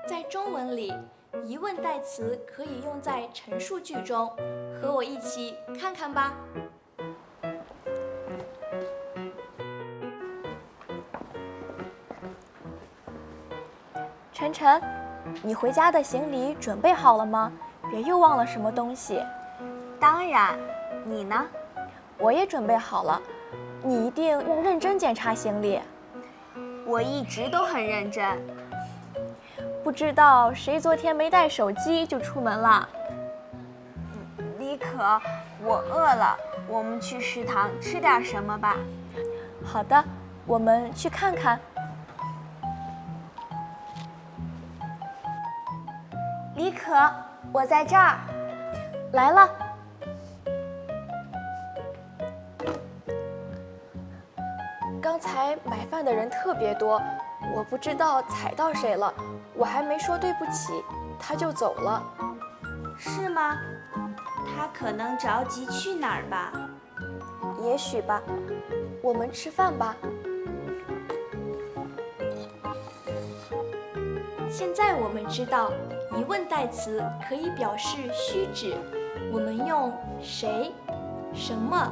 在中文里，疑问代词可以用在陈述句中，和我一起看看吧。晨晨，你回家的行李准备好了吗？别又忘了什么东西。当然，你呢？我也准备好了，你一定要认真检查行李。我一直都很认真。不知道谁昨天没带手机就出门了。李可，我饿了，我们去食堂吃点什么吧。好的，我们去看看。李可，我在这儿。来了。刚才买饭的人特别多，我不知道踩到谁了，我还没说对不起，他就走了。是吗？他可能着急去哪儿吧？也许吧。我们吃饭吧。现在我们知道，疑问代词可以表示虚指，我们用谁、什么、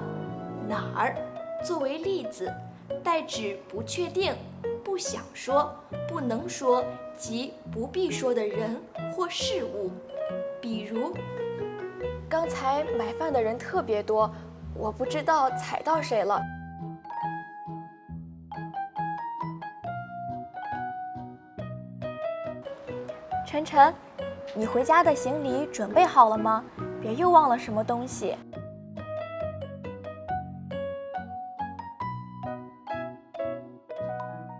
哪儿作为例子，代指不确定、不想说、不能说及不必说的人或事物。比如，刚才买饭的人特别多，我不知道踩到谁了。晨晨，你回家的行李准备好了吗？别又忘了什么东西。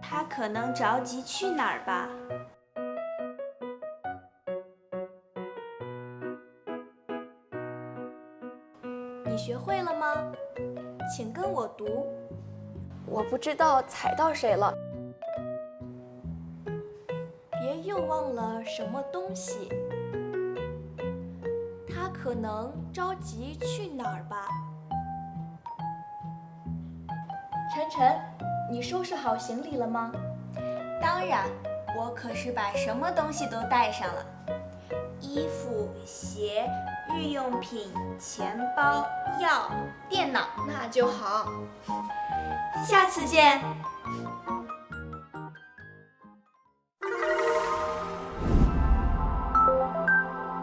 他可能着急去哪儿吧？你学会了吗？请跟我读。我不知道踩到谁了。别又忘了什么东西。他可能着急去哪儿吧？晨晨，你收拾好行李了吗？当然，我可是把什么东西都带上了，衣服、鞋、日用品、钱包、药、电脑。那就好。下次见。